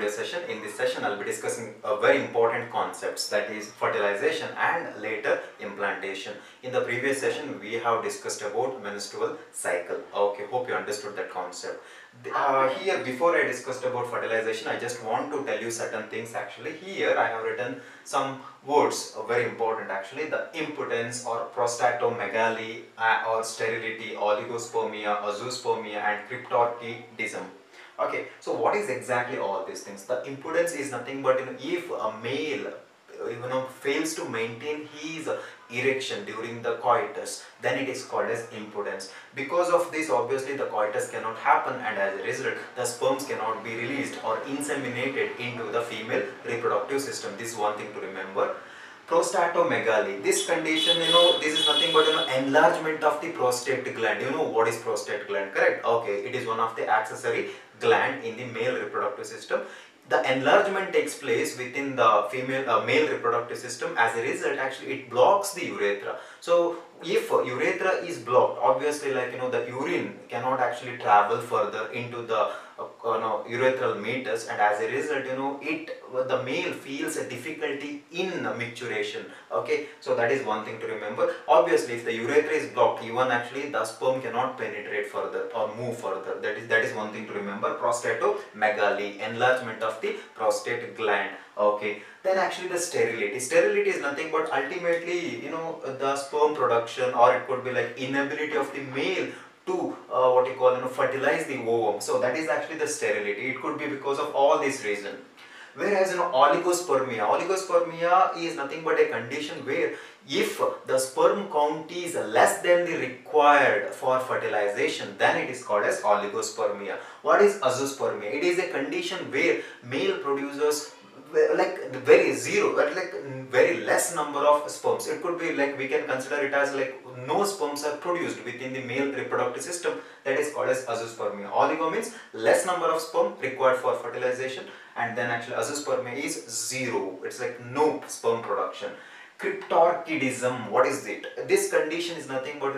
today's session. In this session, I'll be discussing a very important concepts, that is fertilization and later implantation. In the previous session, we have discussed about menstrual cycle. Okay, hope you understood that concept. Here, before I discussed about fertilization, I just want to tell you certain things. Actually, here I have written some words, very important actually. The impotence or prostatomegaly or sterility, oligospermia, azoospermia and cryptorchidism. Okay, so what is exactly all these things? The impotence is nothing but if a male fails to maintain his erection during the coitus, then it is called as impotence. Because of this, obviously the coitus cannot happen, and as a result the sperms cannot be released or inseminated into the female reproductive system. This is one thing to remember. Prostatomegaly, this condition, this is nothing but enlargement of the prostate gland. You know what is prostate gland, correct? Okay, it is one of the accessory gland in the male reproductive system. The enlargement takes place within the male reproductive system. As a result, actually it blocks the urethra. So if urethra is blocked, obviously the urine cannot actually travel further into the urethral meatus, and as a result the male feels a difficulty in maturation. Okay, so that is one thing to remember. Obviously if the urethra is blocked, even actually the sperm cannot penetrate further or move further. That is one thing to remember. Prostatomegaly, enlargement of the prostate gland. Okay, then actually the sterility. Sterility is nothing but ultimately the sperm production, or it could be like inability of the male to fertilize the ovum. So that is actually the sterility. It could be because of all these reasons. Whereas oligospermia is nothing but a condition where if the sperm count is less than the required for fertilization, then it is called as oligospermia. What is azoospermia? It is a condition where male produces very less number of sperms. It could be like, we can consider it as like no sperms are produced within the male reproductive system. That is called as azoospermia. Oligo means less number of sperm required for fertilization, and then actually azoospermia is zero. It's like no sperm production. Cryptorchidism, what is it? This condition is nothing but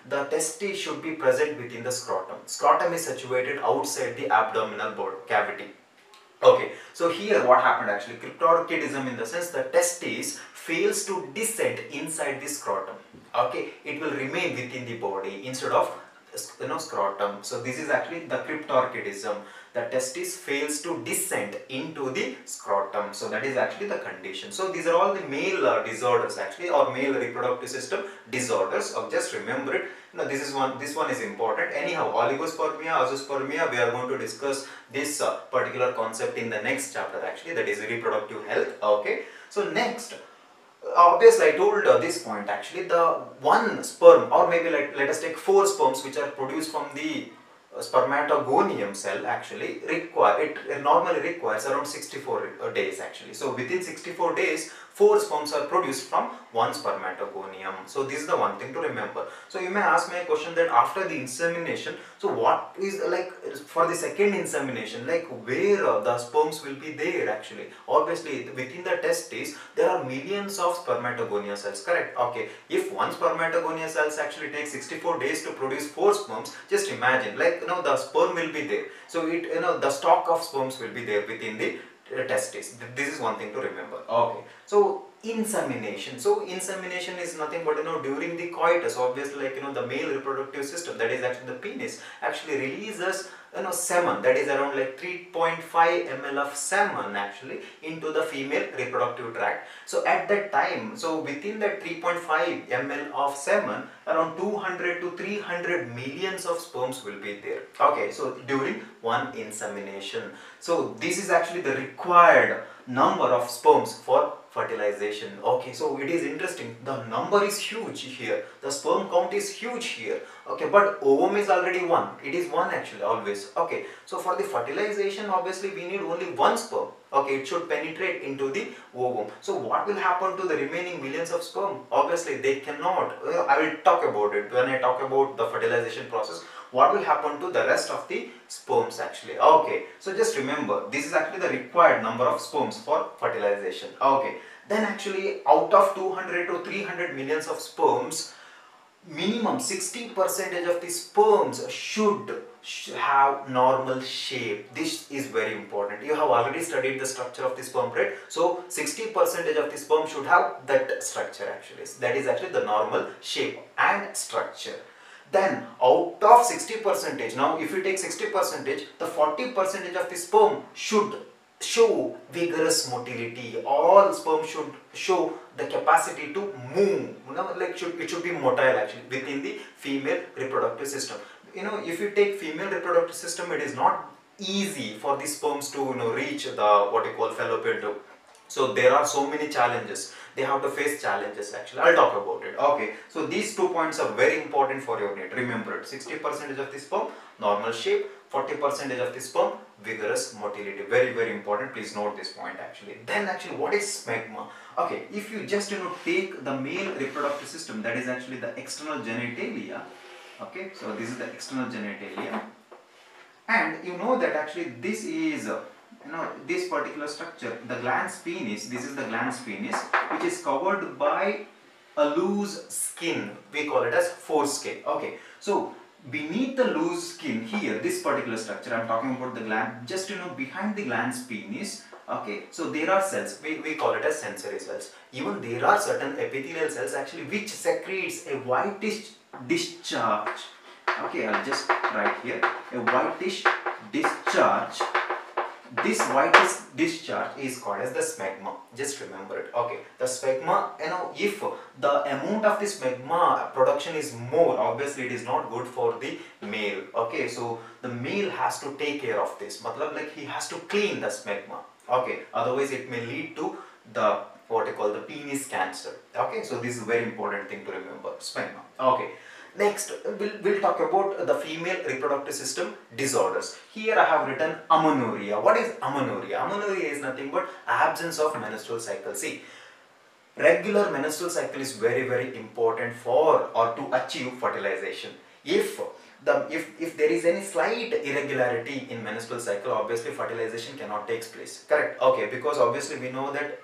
the testes should be present within the scrotum. Scrotum is situated outside the abdominal cavity. Okay, so here what happened actually, cryptorchidism, in the sense the testis fails to descend inside the scrotum. Okay, it will remain within the body instead of scrotum. So this is actually the cryptorchidism. The testis fails to descend into the scrotum. So that is actually the condition. So these are all the male disorders actually, or male reproductive system disorders. Just remember it. This one is important. Anyhow, oligospermia, azoospermia, we are going to discuss this particular concept in the next chapter actually, that is reproductive health. Okay, so next, obviously I told this point actually, the one sperm, or maybe let us take 4 sperms which are produced from the spermatogonium cell actually normally requires around 64 days actually. So within 64 days 4 sperms are produced from one spermatogonium. So this is the one thing to remember. So you may ask me a question that after the insemination, so what is like for the second insemination, like where the sperms will be there actually? Obviously within the testes there are millions of spermatogonia cells, correct? Okay, if one spermatogonia cells actually takes 64 days to produce 4 sperms, just imagine like the sperm will be there. So it the stock of sperms will be there within the testes. This is one thing to remember. Okay, so insemination. So insemination is nothing but during the coitus, obviously the male reproductive system, that is actually the penis, actually releases semen, that is around like 3.5 ml of semen actually into the female reproductive tract. So at that time, so within that 3.5 ml of semen, around 200 to 300 millions of sperms will be there. Okay, so during one insemination. So this is actually the required number of sperms for fertilization. Okay, so it is interesting, the number is huge here, the sperm count is huge here. Okay, but ovum is already 1, it is 1 actually always. Okay, so for the fertilization obviously we need only 1 sperm. Okay, it should penetrate into the ovum. So what will happen to the remaining millions of sperm? Obviously they cannot, I will talk about it when I talk about the fertilization process. What will happen to the rest of the sperms actually? Okay, so just remember, this is actually the required number of sperms for fertilization. Okay, then actually out of 200 to 300 millions of sperms, minimum 60% of the sperms should have normal shape. This is very important. You have already studied the structure of the sperm, right? So 60% of the sperm should have that structure actually. That is actually the normal shape and structure. Then out of 60%, now if you take 60%, the 40% of the sperm should show vigorous motility. All sperm should show the capacity to move. Like it should be motile actually within the female reproductive system. If you take female reproductive system, it is not easy for the sperms to reach the what you call fallopian tube. So there are so many challenges. They have to face challenges actually. I'll talk about it. Okay. So these 2 points are very important for your need. Remember it. 60% of the sperm, normal shape. 40% of the sperm, vigorous motility. Very, very important. Please note this point actually. Then actually what is smegma? Okay. If you just take the male reproductive system, that is actually the external genitalia. Okay. So this is the external genitalia. And you know that actually this is this particular structure, the glans penis, this is the glans penis, which is covered by a loose skin. We call it as foreskin. Okay, so beneath the loose skin here, this particular structure, I am talking about the gland, just behind the glans penis. Okay, so there are cells, we call it as sensory cells. Even there are certain epithelial cells actually which secretes a whitish discharge. Okay, I'll just write here, a whitish discharge. This whitish discharge is called as the smegma. Just remember it. Okay, the smegma, if the amount of the smegma production is more, obviously it is not good for the male. Okay, so the male has to take care of this. Matlab, like he has to clean the smegma. Okay, otherwise it may lead to the what I call the penis cancer. Okay, so this is a very important thing to remember. Smegma. Okay. Next, we'll talk about the female reproductive system disorders. Here I have written amenorrhea. What is amenorrhea? Amenorrhea is nothing but absence of menstrual cycle. See, regular menstrual cycle is very, very important for or to achieve fertilization. If there is any slight irregularity in menstrual cycle, obviously fertilization cannot take place. Correct? Okay, because obviously we know that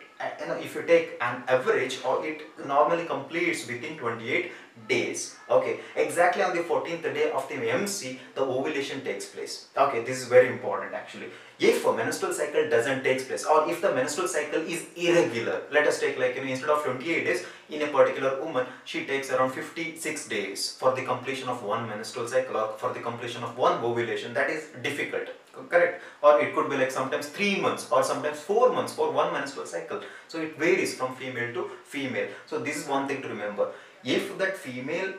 if you take an average, or it normally completes within 28 days. Okay, exactly on the 14th day of the MC, the ovulation takes place. Okay, this is very important actually. If a menstrual cycle doesn't take place, or if the menstrual cycle is irregular, let us take like instead of 28 days in a particular woman, she takes around 56 days for the completion of one menstrual cycle, or for the completion of one ovulation. That is difficult. Correct? Or it could be like sometimes 3 months or sometimes 4 months for one menstrual cycle. So it varies from female to female. So this is one thing to remember. If that female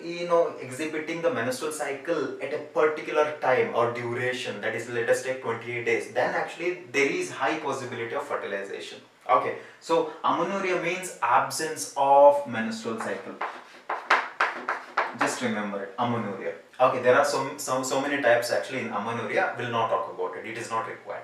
exhibiting the menstrual cycle at a particular time or duration, that is let us take 28 days, then actually there is high possibility of fertilization. Okay, so amenorrhea means absence of menstrual cycle. Just remember it, amenorrhea. Okay, there are so many types actually in amenorrhea. We'll not talk about it. It is not required.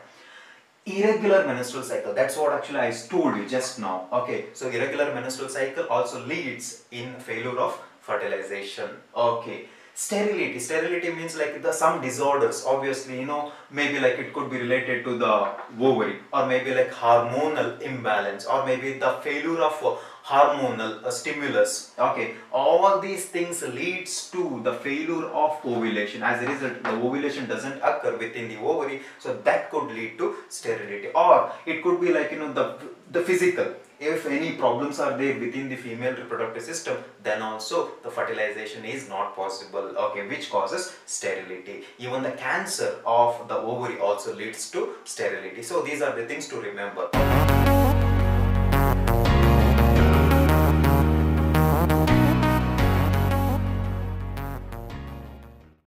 Irregular menstrual cycle, that's what actually I told you just now. Okay, so irregular menstrual cycle also leads in failure of fertilization. Okay, sterility means like some disorders, obviously maybe like it could be related to the ovary, or maybe like hormonal imbalance, or maybe the failure of hormonal stimulus. Okay, all these things leads to the failure of ovulation. As a result, the ovulation doesn't occur within the ovary, so that could lead to sterility. Or it could be like the physical, if any problems are there within the female reproductive system, then also the fertilization is not possible. Okay, which causes sterility. Even the cancer of the ovary also leads to sterility. So these are the things to remember.